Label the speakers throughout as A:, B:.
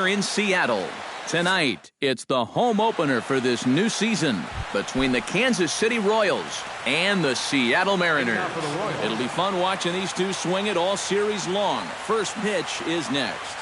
A: here in Seattle. Tonight, it's the home opener for this new season between the Kansas City Royals and the Seattle Mariners. It'll be fun watching these two swing it all series long. First pitch is next.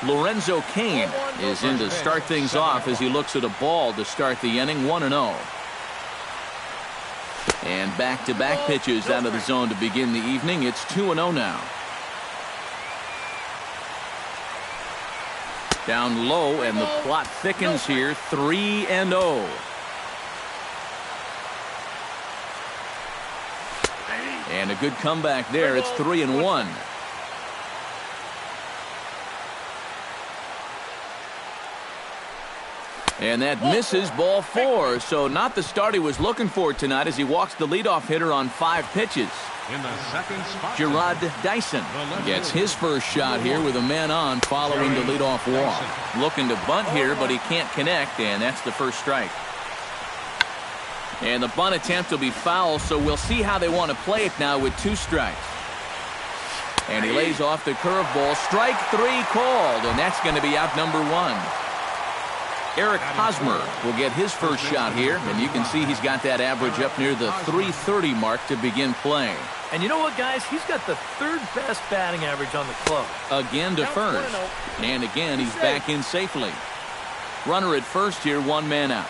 A: Lorenzo Cain is in to start things off as he looks at a ball to start the inning, 1-0. And back-to-back pitches out of the zone to begin the evening. It's 2-0 now. Down low, and the plot thickens here, 3-0. And a good comeback there. It's 3-1. And that misses, ball 4. So not the start he was looking for tonight as he walks the leadoff hitter on 5 pitches.
B: In the second spot,
A: Gerard Dyson gets his first shot here with a man on following the leadoff walk. Looking to bunt here, but he can't connect, and that's the first strike. And the bunt attempt will be foul, so we'll see how they want to play it now with 2 strikes. And he lays off the curveball. Strike 3 called, and that's going to be out number 1. Eric Hosmer will get his first shot here, and you can see he's got that average up near the .330 mark to begin playing.
C: And you know what, guys? He's got the 3rd best batting average on the club.
A: Again to first. And again, he's back in safely. Runner at first here, 1 man out.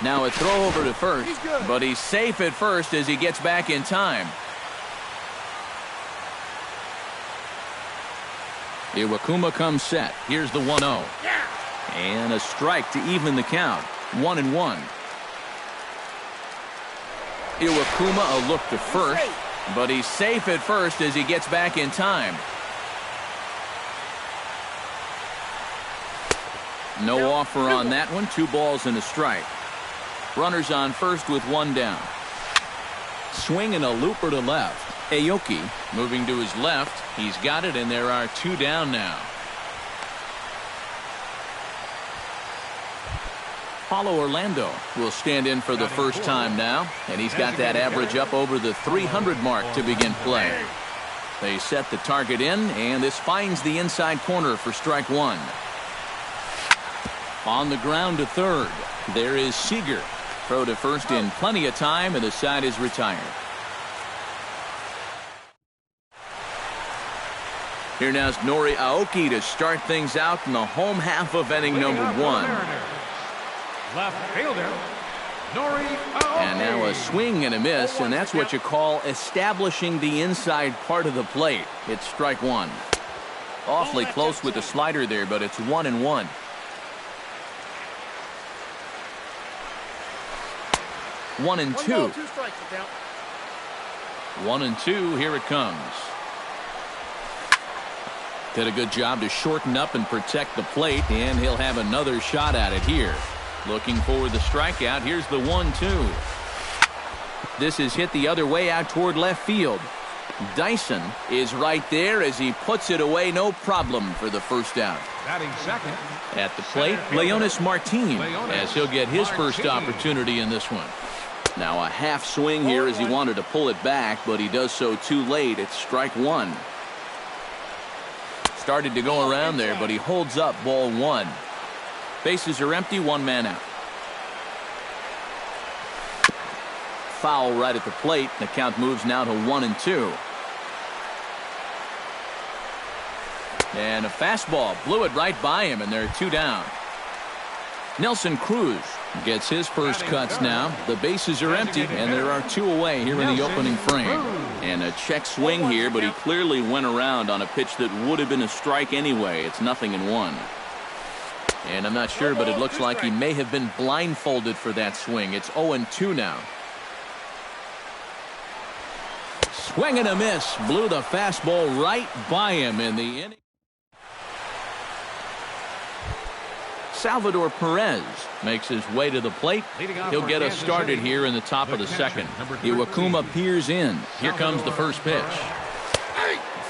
A: Now a throw over to first, but he's safe at first as he gets back in time. Iwakuma comes set. Here's the 1-0. And a strike to even the count. 1-1. Iwakuma a look to first, but he's safe at first as he gets back in time. No offer on that one. 2 balls and a strike. Runners on first with 1 down. Swing and a looper to left. Aoki moving to his left. He's got it, and there are 2 down now. Paulo Orlando will stand in for the first time now, and he's got that average up over the 300 mark to begin play. They set the target in, and this finds the inside corner for strike 1. On the ground to third. There is Seager. Throw to first in plenty of time, and the side is retired. Here now is Nori Aoki to start things out in the home half of inning number 1.
B: left fielder, Nori Aoki.
A: And now a swing and a miss, and that's what you call establishing the inside part of the plate. It's strike 1. Awfully close with the slider there, but it's 1-1. One and two. 1-2. Here it comes. Did a good job to shorten up and protect the plate, and he'll have another shot at it here. Looking for the strikeout. Here's the 1-2. This is hit the other way out toward left field. Dyson is right there as he puts it away, no problem for the first out.
B: Batting second.
A: At the plate, Leonis Martin, as he'll get his first opportunity in this one. Now a half swing here as he wanted to pull it back, but he does so too late. It's strike 1. Started to go around there, but he holds up ball one. Bases are empty, one man out. Foul right at the plate. The count moves now to 1-2. And a fastball blew it right by him, and there are two down. Nelson Cruz gets his first cuts now. The bases are empty, and there are two away here in the opening frame. And a check swing here, but he clearly went around on a pitch that would have been a strike anyway. It's 0-1. And I'm not sure, but it looks like he may have been blindfolded for that swing. It's 0-2 now. Swing and a miss. Blew the fastball right by him in the inning. Salvador Perez makes his way to the plate. He'll get us started here in the top of the second. Iwakuma peers in. Here comes the first pitch.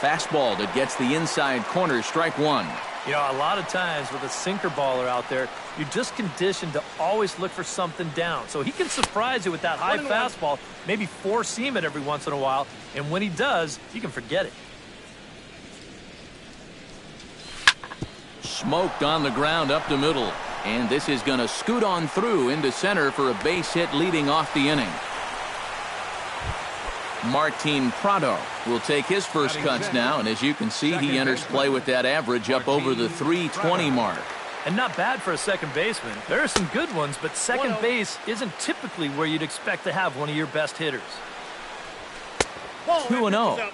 A: Fastball that gets the inside corner, strike one.
C: You know, a lot of times with a sinker baller out there, you're just conditioned to always look for something down. So he can surprise you with that high fastball, maybe four-seam it every once in a while, and when he does, you can forget it.
A: Smoked on the ground up the middle, and this is going to scoot on through into center for a base hit leading off the inning. Martin Prado will take his first cuts now, and as you can see, he enters play with that average up over the 320 mark.
C: And not bad for a second baseman. There are some good ones, but second base isn't typically where you'd expect to have one of your best hitters.
A: 2-0.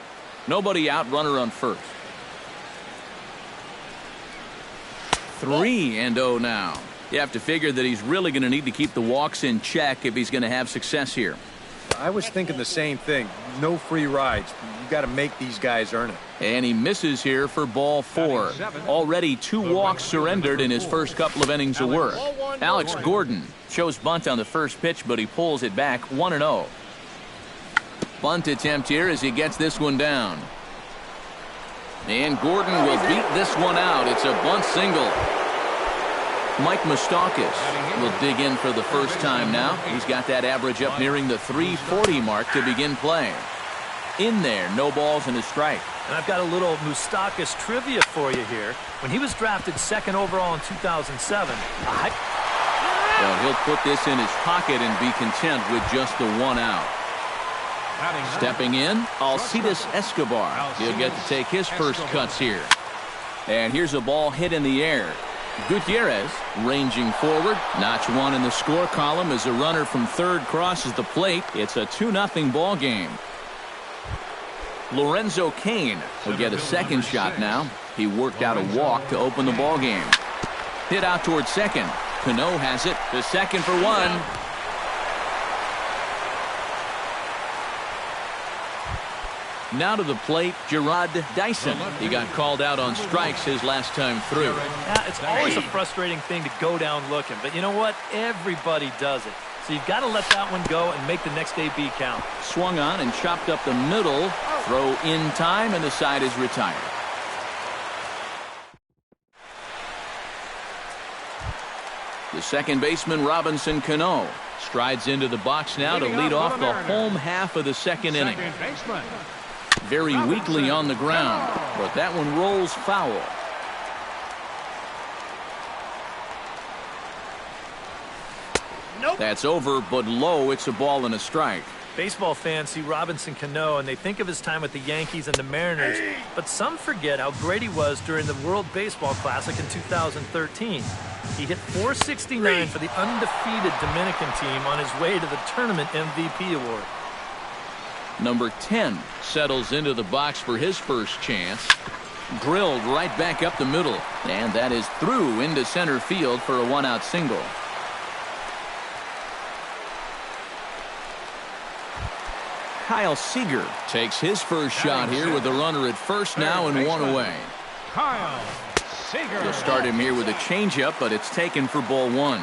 A: Nobody out, runner on first. 3-0 now. You have to figure that he's really going to need to keep the walks in check if he's going to have success here.
D: I was thinking the same thing. No free rides. You got to make these guys earn it.
A: And he misses here for ball four. Already 2 walks surrendered in his first couple of innings of work. Alex Gordon shows bunt on the first pitch, but he pulls it back 1-0. Bunt attempt here as he gets this one down. And Gordon will beat this one out. It's a bunt single. Mike Moustakas will dig in for the first time now. He's got that average up nearing the 340 mark to begin play. In there, no balls and a strike.
C: And I've got a little Moustakas trivia for you here. When he was drafted second overall in 2007,
A: well, he'll put this in his pocket and be content with just the one out. Stepping in, Alcides Escobar. He'll get to take his first cuts here. And here's a ball hit in the air. Gutierrez ranging forward. Notch one in the score column as a runner from third crosses the plate. It's a 2-0 ball game. Lorenzo Cain will get a second shot now. He worked out a walk to open the ball game. Hit out towards second. Cano has it. The second for one. Now to the plate, Gerard Dyson. He got called out on strikes his last time through.
C: Yeah, it's always a frustrating thing to go down looking, but you know what? Everybody does it. So you've got to let that one go and make the next AB count.
A: Swung on and chopped up the middle. Throw in time, and the side is retired. The second baseman, Robinson Cano, strides into the box now to lead off the home half of the second inning. Very weakly on the ground, but that one rolls foul. That's over, but low. It's a ball and a strike.
C: Baseball fans see Robinson Cano and they think of his time with the Yankees and the Mariners, but some forget how great he was during the World Baseball Classic in 2013. He hit .469 for the undefeated Dominican team on his way to the tournament MVP award.
A: Number 10 settles into the box for his first chance. Drilled right back up the middle, and that is through into center field for a one-out single. Kyle Seager takes his first shot here with a runner at first now and one away.
B: Kyle Seager.
A: You'll start him here with a changeup, but it's taken for ball one.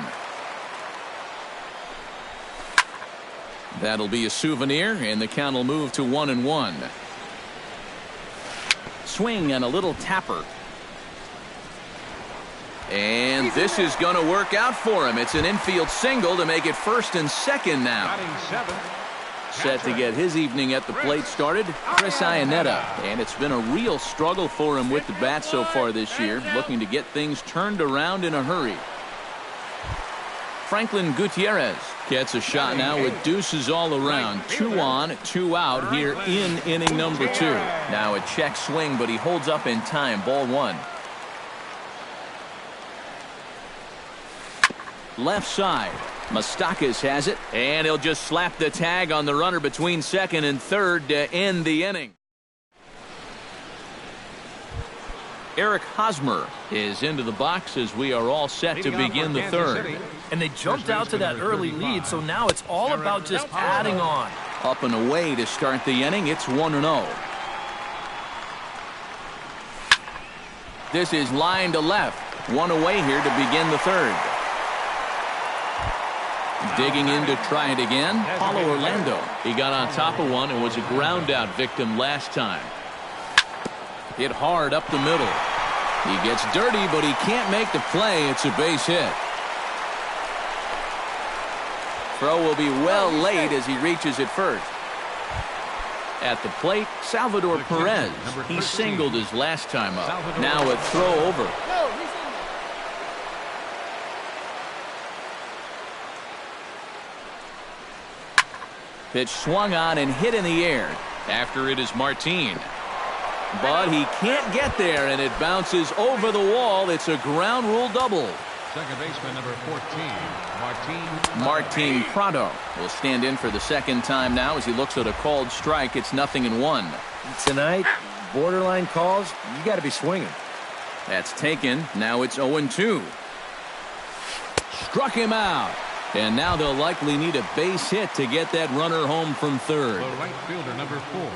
A: That'll be a souvenir, and the count will move to 1-1. Swing and a little tapper. And this is going to work out for him. It's an infield single to make it first and second now. set to get his evening at the plate started, Chris Iannetta. And it's been a real struggle for him with the bat so far this year, looking to get things turned around in a hurry. Franklin Gutierrez gets a shot now with deuces all around. 2 on, 2 out here in inning number 2. Now a check swing, but he holds up in time. Ball 1. Left side. Moustakas has it, and he'll just slap the tag on the runner between second and third to end the inning. Eric Hosmer is into the box as we are all set to begin the third.
C: And they jumped out to that early lead, so now it's all about just adding on.
A: Up and away to start the inning. It's 1-0. This is line to left. 1 away here to begin the third. Digging in to try it again, Paulo Orlando. He got on top of one and was a ground out victim last time. Hit hard up the middle. He gets dirty, but he can't make the play. It's a base hit. Throw will be well late as he reaches it first. At the plate, Salvador Perez. He singled his last time up. Now a throw over. Pitch swung on and hit in the air. After it is Martin. But he can't get there, and it bounces over the wall. It's a ground rule double.
B: Second baseman number 14,
A: Martin Prado will stand in for the second time now as he looks at a called strike. It's 0-1.
D: Tonight, borderline calls, you got to be swinging.
A: That's taken. Now it's 0-2. Struck him out. And now they'll likely need a base hit to get that runner home from third.
B: the right fielder number 4,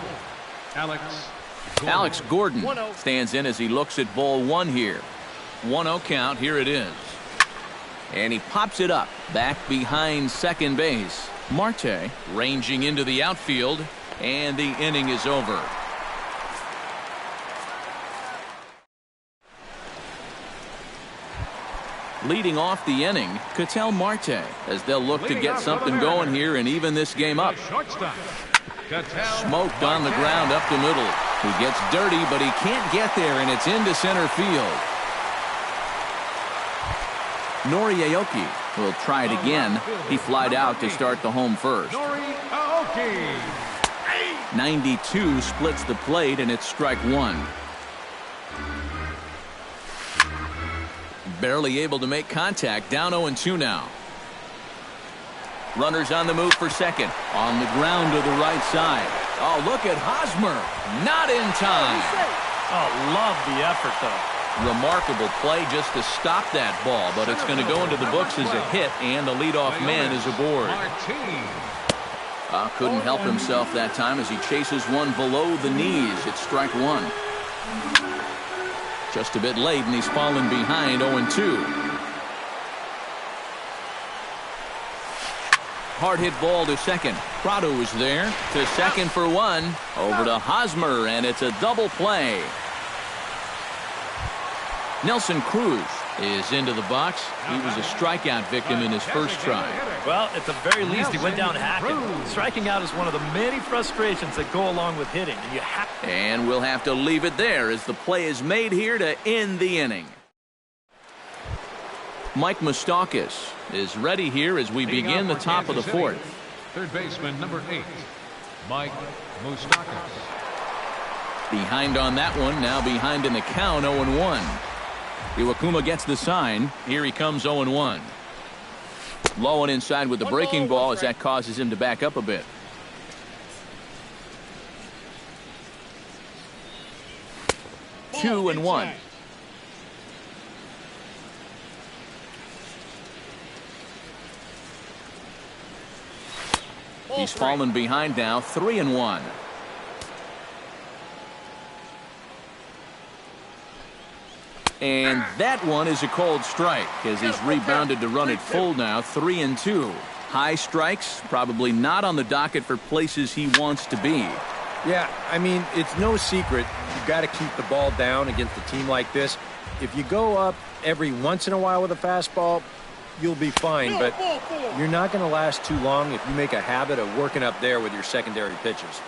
A: Alex Gordon stands in as he looks at ball 1 here. 1-0 count. Here it is. And he pops it up back behind second base. Marte ranging into the outfield, and the inning is over. Leading off the inning, Ketel Marte, as they'll look to get something going here and even this game up. Smoked on the ground up the middle. He gets dirty, but he can't get there, and it's into center field. Nori Aoki will try it again. He flied out to start the home first. 92 splits the plate, and it's strike 1. Barely able to make contact. Down 0-2 now. Runners on the move for second. On the ground to the right side. Oh, look at Hosmer. Not in time.
C: Oh, love the effort, though.
A: Remarkable play just to stop that ball, but it's going to go into the books as a hit, and the leadoff man is aboard. Couldn't help himself that time as he chases one below the knees. It's strike 1. Just a bit late, and he's fallen behind 0-2. Hard hit ball to second. Prado is there to second for 1. Over to Hosmer, and it's a double play. Nelson Cruz is into the box. He was a strikeout victim in his first try.
C: Well, at the very least, he went down hacking. Striking out is one of the many frustrations that go along with hitting.
A: And we'll have to leave it there as the play is made here to end the inning. Mike Moustakas is ready here as we begin the top of the fourth.
B: Third baseman number 8, Mike Moustakas.
A: Behind on that one, now behind in the count, 0-1. Iwakuma gets the sign. Here he comes, 0-1. Low and inside with the breaking ball as that causes him to back up a bit. Two and 1. He's fallen behind now, 3-1. And that one is a cold strike as he's rebounded to run it full now, 3-2. High strikes, probably not on the docket for places he wants to be.
D: Yeah, I mean, it's no secret. You've got to keep the ball down against a team like this. If you go up every once in a while with a fastball, you'll be fine, but you're not going to last too long if you make a habit of working up there with your secondary pitches.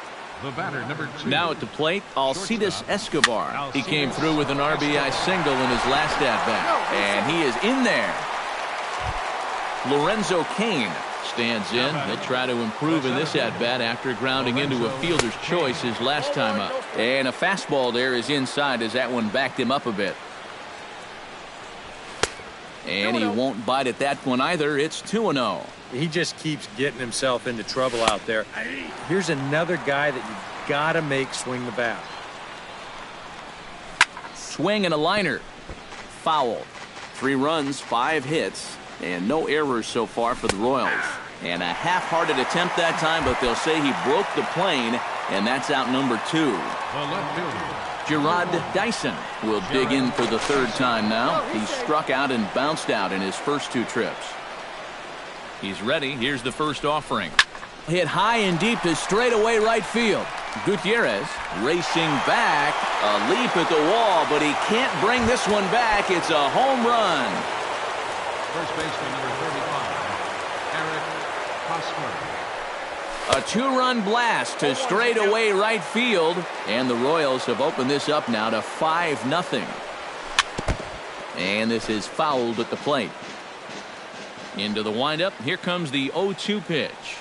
B: The batter, number 2.
A: Now at the plate, Alcides Escobar. He came through with an RBI single in his last at-bat, and he is in there. Lorenzo Cain stands in. He'll try to improve in this at-bat after grounding into a fielder's choice his last time up. And a fastball there is inside as that one backed him up a bit. And he won't bite at that one either. It's 2-0.
D: He just keeps getting himself into trouble out there. Here's another guy that you've got to make swing the bat.
A: Swing and a liner. Foul. 3 runs, 5 hits, and no errors so far for the Royals. And a half-hearted attempt that time, but they'll say he broke the plane, and that's out number 2.
B: The left fielder,
A: Gerard Dyson will dig in for the 3rd time now. He struck out and bounced out in his first 2 trips. He's ready. Here's the first offering. Hit high and deep to straightaway right field. Gutierrez racing back. A leap at the wall, but he can't bring this one back. It's a home run.
B: first baseman, number 35, Eric Hosmer.
A: A 2-run blast to straightaway right field, and the Royals have opened this up now to 5-0. And this is fouled at the plate. Into the windup. Here comes the 0-2 pitch.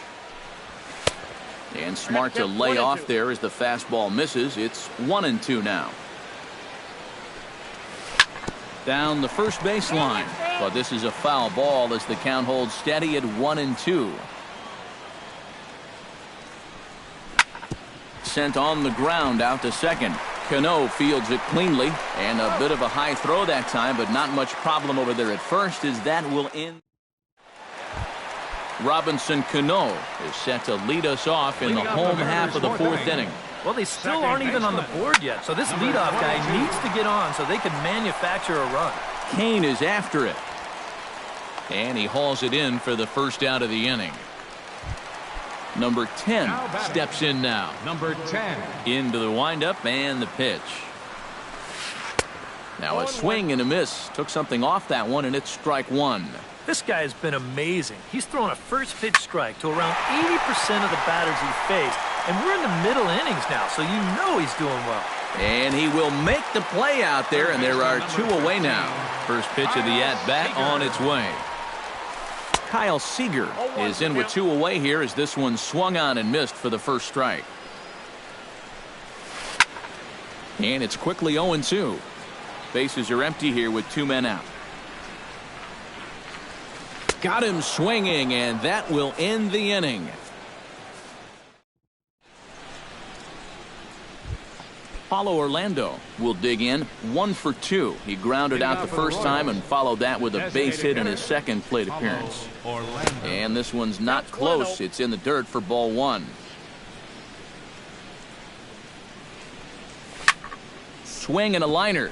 A: And smart to lay off there as the fastball misses. It's 1-2 now. Down the first base line. But this is a foul ball as the count holds steady at 1-2. Sent on the ground out to second. Cano fields it cleanly, and a bit of a high throw that time, but not much problem over there at first as that will end. Robinson Cano is set to lead us off in the home half of the 4th inning.
C: Well, they still aren't even on the board yet, so this leadoff guy needs to get on so they can manufacture a run.
A: Cain is after it. And he hauls it in for the first out of the inning. Number 10 steps in now.
B: Number 10.
A: Into the windup and the pitch. Now a swing and a miss. Took something off that one, and it's strike 1.
C: This guy has been amazing. He's thrown a first pitch strike to around 80% of the batters he's faced. And we're in the middle innings now, so you know he's doing well.
A: And he will make the play out there, and there are 2 away now. First pitch of the at-bat on its way. Kyle Seager is in with 2 away here as this one swung on and missed for the first strike. And it's quickly 0-2. Bases are empty here with 2 men out. Got him swinging, and that will end the inning. Paulo Orlando will dig in 1 for 2. He grounded out the first time and followed that with a base hit in his second plate appearance. And this one's not close. It's in the dirt for ball 1. Swing and a liner,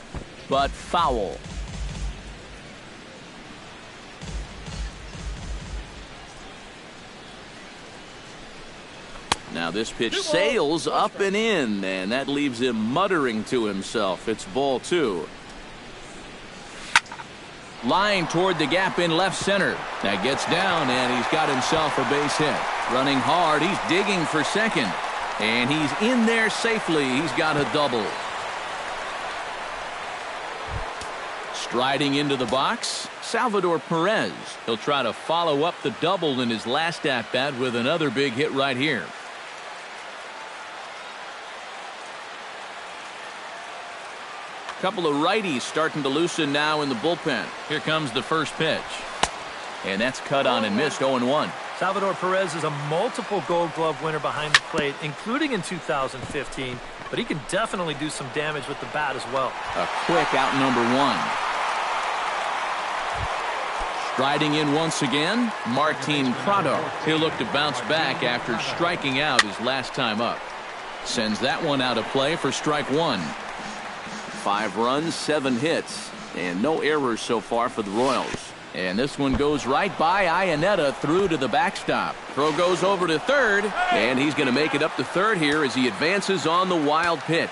A: but foul. Now this pitch sails up and in, and that leaves him muttering to himself. It's ball 2. Line toward the gap in left center. That gets down, and he's got himself a base hit. Running hard, he's digging for second. And he's in there safely. He's got a double. Striding into the box, Salvador Perez. He'll try to follow up the double in his last at-bat with another big hit right here. Couple of righties starting to loosen now in the bullpen. Here comes the first pitch. And that's cut on and missed. 0-1.
C: Salvador Perez is a multiple Gold Glove winner behind the plate, including in 2015. But he can definitely do some damage with the bat as well.
A: A quick out number 1. Striding in once again, Martin Prado. He'll look to bounce back after striking out his last time up. Sends that one out of play for strike 1. 5 runs, 7 hits, and no errors so far for the Royals. And this one goes right by Iannetta through to the backstop. Throw goes over to third, and he's going to make it up to third here as he advances on the wild pitch.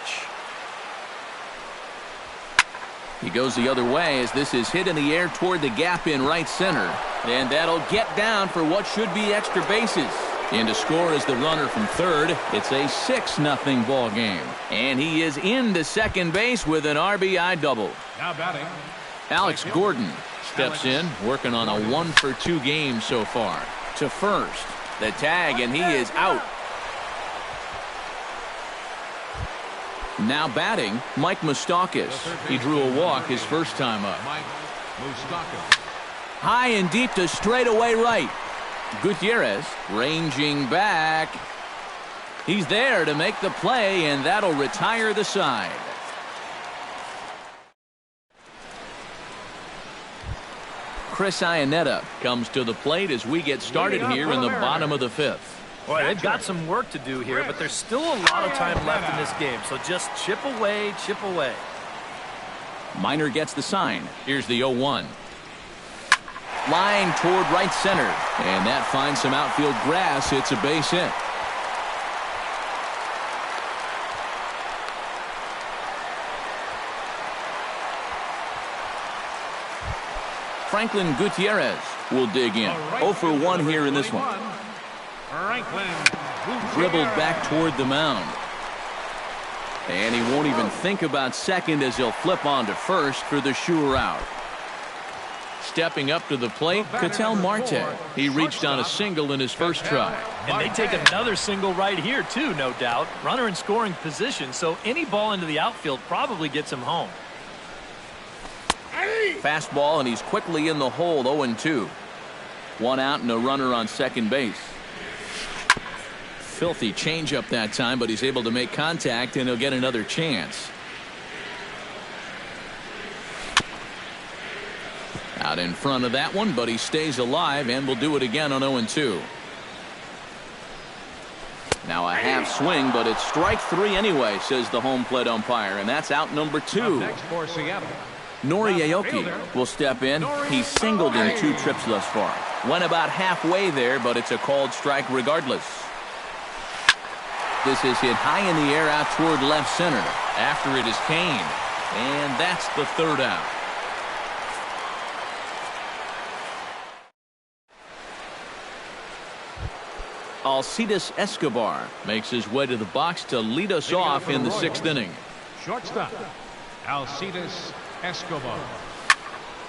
A: He goes the other way as this is hit in the air toward the gap in right center. And that'll get down for what should be extra bases. In to score is the runner from third. It's a 6-0 ball game. And he is into second base with an RBI double.
B: Now batting,
A: Alex Gordon steps in, working on a 1-for-2 game so far. To first, the tag, and he is out. Now batting, Mike Moustakas. He drew a walk his first time up.
B: Mike Moustakas.
A: High and deep to straightaway right. Gutierrez ranging back. He's there to make the play, and that'll retire the side. Chris Iannetta comes to the plate as we get started here in the bottom of the fifth.
C: Boy, they've got some work to do here, but there's still a lot of time left in this game, so just chip away, chip away.
A: Minor gets the sign. Here's the 0-1. Line toward right center, and that finds some outfield grass. It's a base hit. Franklin Gutierrez will dig in. 0 for 1 here in this one. Dribbled back toward the mound. And he won't even think about second as he'll flip on to first for the sure out. Stepping up to the plate, Ketel Marte. He reached on a single in his first try.
C: And they take another single right here, too, no doubt. Runner in scoring position, so any ball into the outfield probably gets him home.
A: Fastball, and he's quickly in the hole, 0-2. 1 out and a runner on second base. Filthy changeup that time, but he's able to make contact, and he'll get another chance. Out in front of that one, but he stays alive and will do it again on 0-2. Now a half swing, but it's strike 3 anyway, says the home plate umpire, and that's out number 2.
B: Next for Seattle,
A: Nori Aoki will step in. He's singled in 2 trips thus far. Went about halfway there, but it's a called strike regardless. This is hit high in the air out toward left center. After it is Kane, and that's the 3rd out. Alcides Escobar makes his way to the box to lead us off in the 6th inning.
B: shortstop, Alcides Escobar.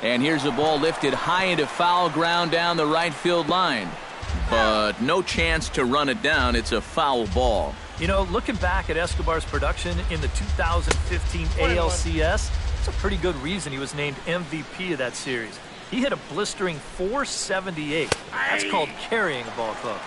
A: And here's a ball lifted high into foul ground down the right field line. But no chance to run it down. It's a foul ball.
C: You know, looking back at Escobar's production in the 2015 ALCS, it's a pretty good reason he was named MVP of that series. He hit a blistering .478. That's called carrying a ball club.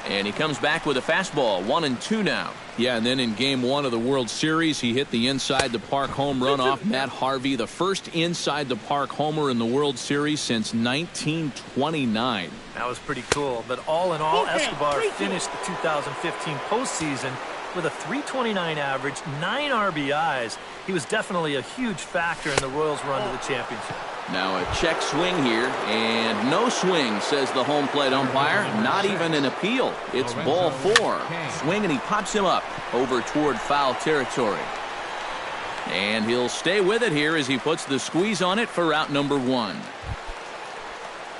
A: And he comes back with a fastball, 1-2 now. Yeah, and then in Game 1 of the World Series, he hit the inside-the-park home run off Matt Harvey, the first inside-the-park homer in the World Series since 1929.
C: That was pretty cool, but all in all, Escobar finished the 2015 postseason with a .329 average, 9 RBIs. He was definitely a huge factor in the Royals' run to the championship.
A: Now a check swing here, and no swing, says the home plate umpire. Not even an appeal. It's ball 4. Swing, and he pops him up over toward foul territory. And he'll stay with it here as he puts the squeeze on it for out number 1.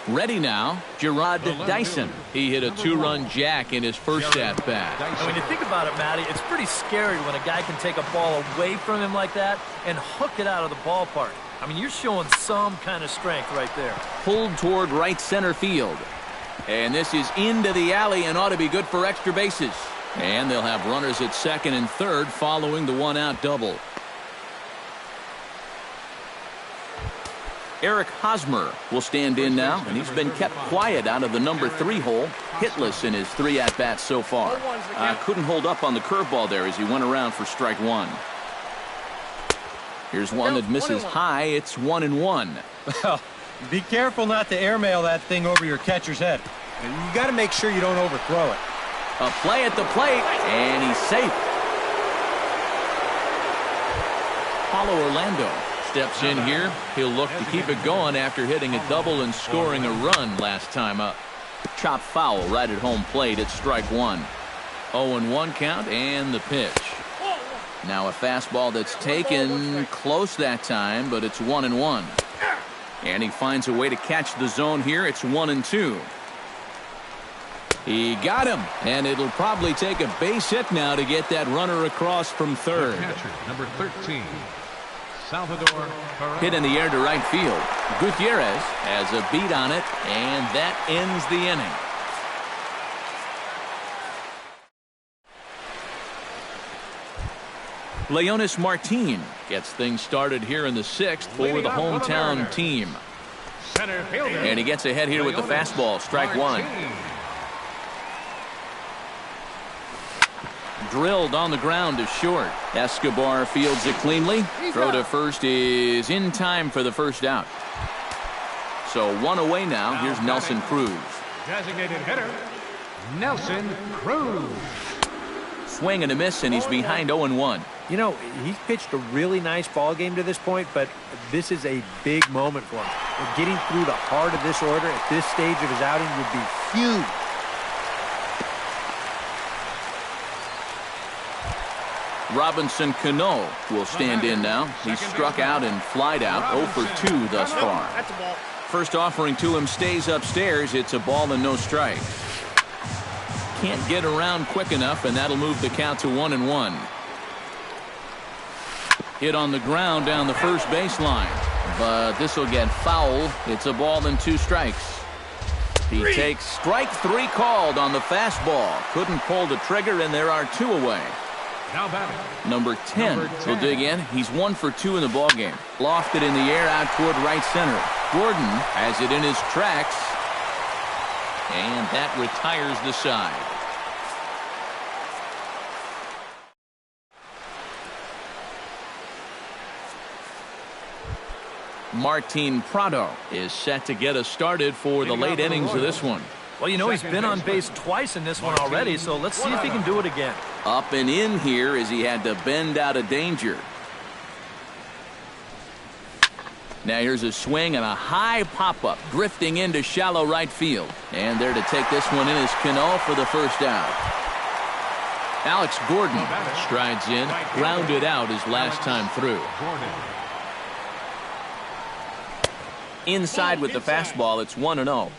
A: Ready now, Gerard Dyson. He hit a 2-run jack in his first at-bat.
C: And when you think about it, Matty, it's pretty scary when a guy can take a ball away from him like that and hook it out of the ballpark. I mean, you're showing some kind of strength right there.
A: Pulled toward right center field. And this is into the alley and ought to be good for extra bases. And they'll have runners at second and third following the 1-out double. Eric Hosmer will stand in now, and he's been kept quiet out of the number 3 hole, hitless in his 3 at-bats so far. Couldn't hold up on the curveball there as he went around for strike 1. Here's one that misses high. It's 1-1.
E: Well, be careful not to airmail that thing over your catcher's head. You got to make sure you don't overthrow it.
A: A play at the plate, and he's safe. Paulo Orlando steps in here. He'll look to keep it going after hitting a double and scoring a run last time up. Chop foul right at home plate. It's strike 1. 0-1 count, and the pitch. Now a fastball that's taken close that time, but it's 1-1. And he finds a way to catch the zone here. It's 1-2. He got him, and it'll probably take a base hit now to get that runner across from third.
B: Catcher, number 13, Salvador Perez.
A: Hit in the air to right field. Gutierrez has a beat on it, and that ends the inning. Leonis Martin gets things started here in the 6th for the hometown team.
B: Center fielder.
A: And he gets ahead here with the fastball. Strike one. Drilled on the ground to short. Escobar fields it cleanly. Throw to first is in time for the first out. So one away now. Here's Nelson Cruz.
B: Designated hitter, Nelson Cruz.
A: Swing and a miss, and he's behind 0-1.
D: You know, he's pitched a really nice ball game to this point, but this is a big moment for him. Getting through the heart of this order at this stage of his outing would be huge.
A: Robinson Cano will stand in now. He's struck out and flied out 0 for 2 thus far. First offering to him stays upstairs. It's a ball and no strike. Can't get around quick enough, and that'll move the count to 1-1. Hit on the ground down the first baseline, but this will get foul. It's a ball and 2 strikes. He takes strike 3 called on the fastball. Couldn't pull the trigger, and there are 2 away.
B: Now batting.
A: Number 10 will dig in. He's 1 for 2 in the ballgame. Lofted in the air out toward right center. Gordon has it in his tracks, and that retires the side. Martin Prado is set to get us started for the late innings of this one.
C: Well, you know, he's been on base twice in this one already, so let's see if he can do it again.
A: Up and in here as he had to bend out of danger. Now here's a swing and a high pop-up drifting into shallow right field. And there to take this one in is Cano for the first out. Alex Gordon strides in, grounded out his last time through. Inside with the fastball, it's 1-0.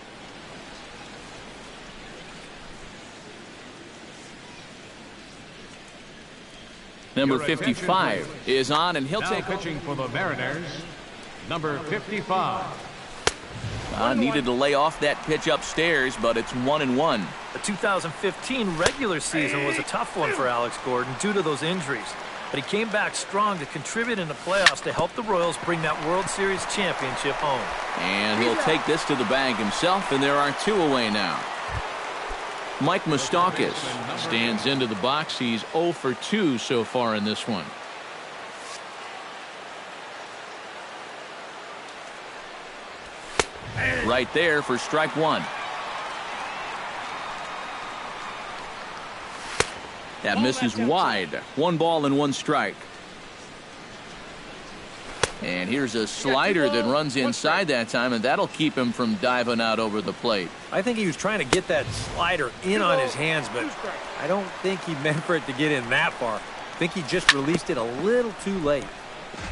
A: Number 55 is on, and he'll take
B: pitching for the Mariners. Number 55.
A: Needed to lay off that pitch upstairs, but it's 1-1.
C: The 2015 regular season was a tough one for Alex Gordon due to those injuries. But he came back strong to contribute in the playoffs to help the Royals bring that World Series championship home.
A: And he'll take this to the bag himself, and there are 2 away now. Mike Moustakas stands into the box. He's 0 for 2 so far in this one. Right there for strike 1. That misses wide. 1 ball and 1 strike. And here's a slider that runs inside that time, and that'll keep him from diving out over the plate.
D: I think he was trying to get that slider in on his hands, but I don't think he meant for it to get in that far. I think he just released it a little too late.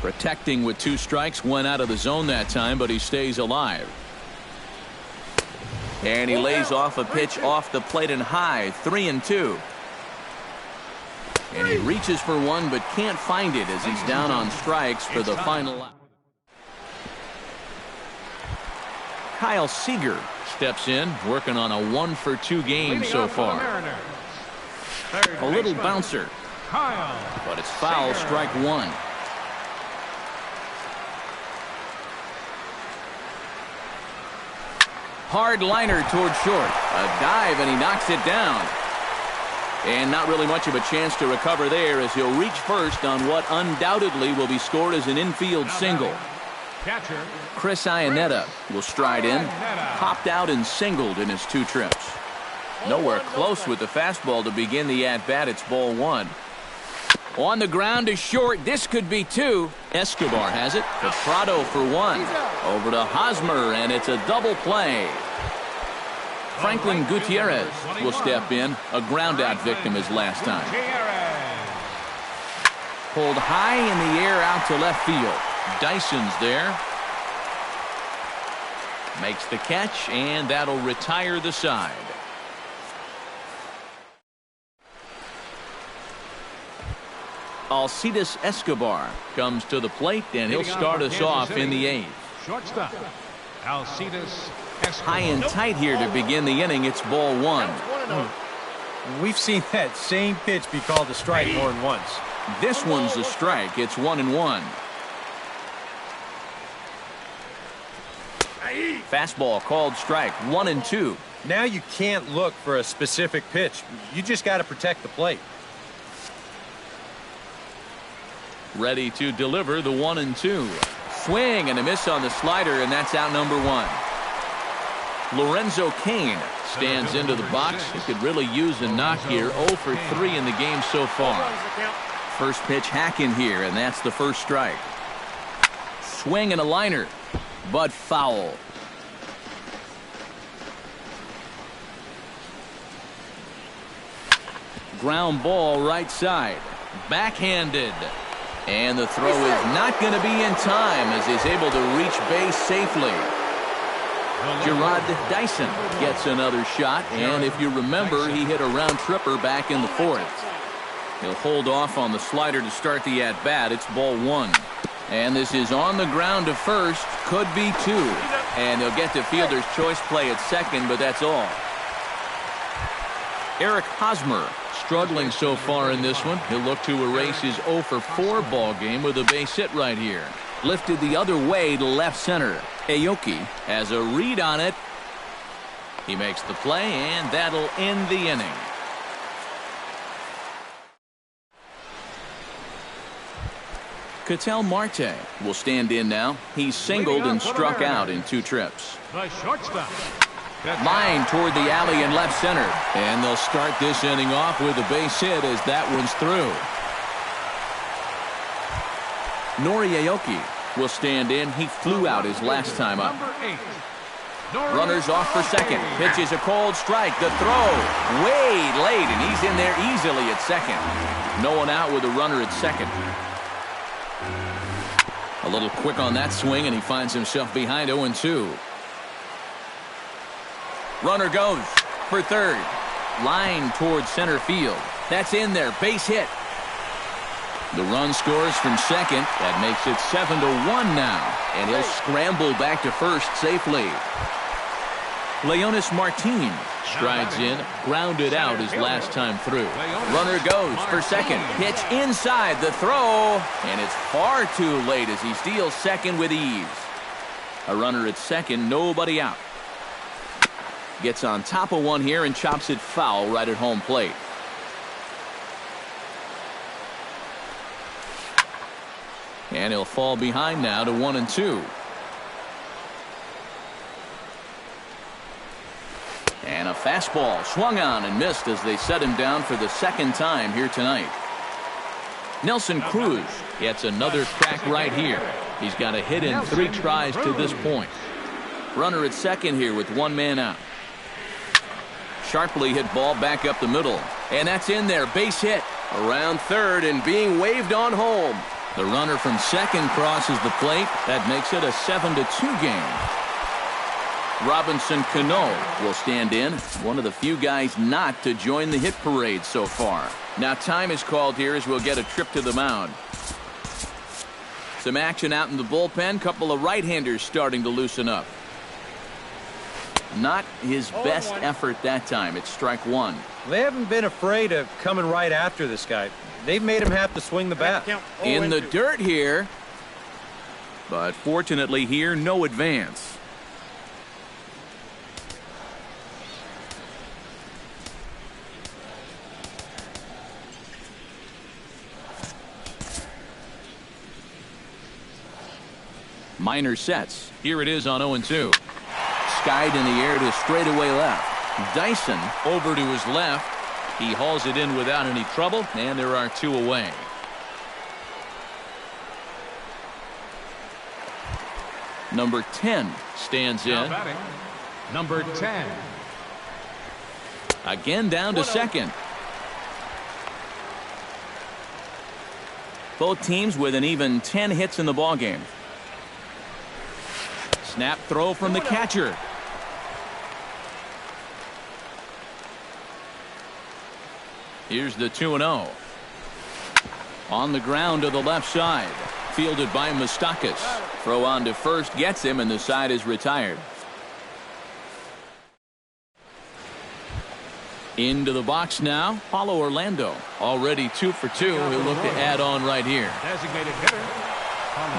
A: Protecting with 2 strikes, went out of the zone that time, but he stays alive. And he lays off a pitch off the plate and high, 3-2. And he reaches for one, but can't find it as he's down on strikes for the final out. Kyle Seager steps in, working on a 1 for 2 game so far. A little bouncer, but it's foul, strike 1. Hard liner toward short. A dive, and he knocks it down. And not really much of a chance to recover there as he'll reach first on what undoubtedly will be scored as an infield single. Chris Iannetta will stride in. Popped out and singled in his 2 trips. Nowhere close with the fastball to begin the at-bat. It's ball 1. On the ground to short. This could be 2. Escobar has it. To Prado for 1. Over to Hosmer, and it's a double play. Franklin Gutierrez will step in, a ground-out victim his last time. Pulled high in the air out to left field. Dyson's there. Makes the catch, and that'll retire the side. Alcides Escobar comes to the plate, and he'll start us off in the 8th.
B: Shortstop, Alcides Escobar.
A: High and tight here to begin the inning. It's ball 1.
E: We've seen that same pitch be called a strike more than once.
A: This one's a strike. It's 1-1. Fastball called strike. 1-2.
E: Now you can't look for a specific pitch. You just got to protect the plate.
A: Ready to deliver the 1-2. Swing and a miss on the slider, and that's out number 1. Lorenzo Cain stands into the box. He could really use a knock here. 0 for 3 in the game so far. First pitch hacking here, and that's the first strike. Swing and a liner, but foul. Ground ball right side. Backhanded. And the throw is not going to be in time as he's able to reach base safely. Gerard Dyson gets another shot, and if you remember, he hit a round tripper back in the 4th. He'll hold off on the slider to start the at-bat. It's ball 1. And this is on the ground to first. Could be 2. And they'll get to fielder's choice play at second, but that's all. Eric Hosmer struggling so far in this one. He'll look to erase his 0 for 4 ball game with a base hit right here. Lifted the other way to left center. Aoki has a read on it. He makes the play, and that'll end the inning. Ketel Marte will stand in now. He's singled and struck out in 2 trips.
B: The shortstop.
A: Line toward the alley in left center. And they'll start this inning off with a base hit as that one's through. Nori Aoki will stand in. He flew out his last time up.
B: Number 8.
A: Runners off for second. Pitches a cold strike. The throw way late, and he's in there easily at second. No one out with a runner at second. A little quick on that swing, and he finds himself behind 0-2. Runner goes for third. Line towards center field. That's in there. Base hit. The run scores from second. That makes it 7-1 now. And he'll scramble back to first safely. Leonis Martin strides in, grounded out his last time through. Runner goes for second. Pitch inside the throw, and it's far too late as he steals second with ease. A runner at second, nobody out. Gets on top of one here and chops it foul right at home plate. And he'll fall behind now to 1-2. And a fastball swung on and missed as they set him down for the second time here tonight. Nelson Cruz gets another crack right here. He's got a hit in 3 tries to this point. Runner at second here with 1 man out. Sharply hit ball back up the middle. And that's in there. Base hit. Around third and being waved on home. The runner from second crosses the plate. That makes it a 7-2 game. Robinson Cano will stand in. One of the few guys not to join the hit parade so far. Now time is called here as we'll get a trip to the mound. Some action out in the bullpen. Couple of right-handers starting to loosen up. Not his best effort that time. It's strike 1.
E: They haven't been afraid of coming right after this guy. They've made him have to swing the bat.
A: In the dirt here. But fortunately here, no advance. Minor sets. Here it is on 0-2. Skied in the air to straightaway left. Dyson over to his left. He hauls it in without any trouble, and there are 2 away. Number 10 stands
B: Now
A: in.
B: batting, number 10.
A: Again down to second. Both teams with an even 10 hits in the ballgame. Snap throw from the catcher. Here's the 2-0. On the ground to the left side. Fielded by Moustakas. Throw on to first gets him, and the side is retired. Into the box now, Paulo Orlando. Already 2 for 2. He'll look to add on right here.
B: Designated hitter.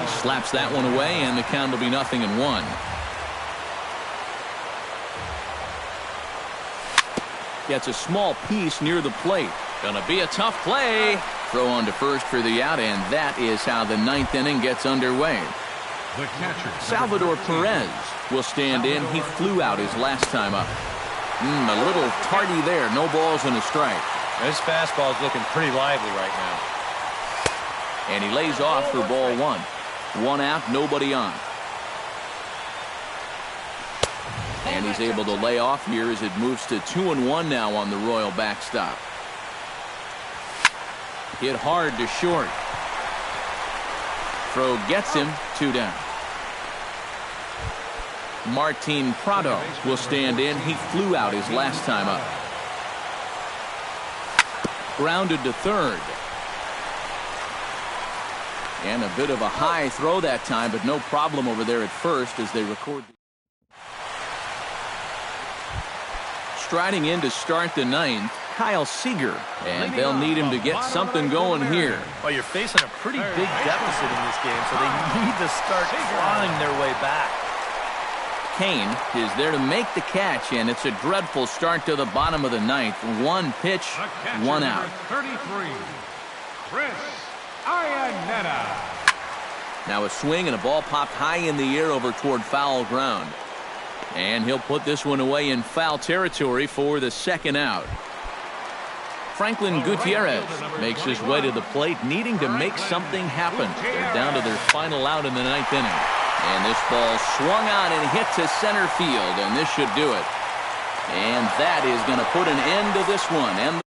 A: He slaps that one away, and the count will be 0-1. Gets a small piece near the plate. Gonna be a tough play. Throw on to first for the out, and that is how the 9th inning gets underway.
B: The catcher.
A: Salvador Perez will stand in. He flew out his last time up. A little tardy there. No balls and a strike.
E: This fastball's looking pretty lively right now.
A: And he lays off for ball 1. 1 out, nobody on. And he's able to lay off here as it moves to 2-1 now on the Royal backstop. Hit hard to short. Throw gets him. 2 down. Martin Prado will stand in. He flew out his last time up. Grounded to third. And a bit of a high throw that time, but no problem over there at first as they record. Striding in to start the 9th, Kyle Seager, and they'll need him to get something going here.
C: Well, you're facing a pretty big deficit in this game, so they need to start clawing their way back.
A: Kane is there to make the catch, and it's a dreadful start to the bottom of the 9th. 1 pitch, 1 out.
B: 33, Chris Iannetta.
A: Now a swing and a ball popped high in the air over toward foul ground. And he'll put this one away in foul territory for the 2nd out. Franklin Gutierrez makes his way to the plate, needing to make something happen. They're down to their final out in the 9th inning. And this ball swung on and hit to center field, and this should do it. And that is going to put an end to this one. And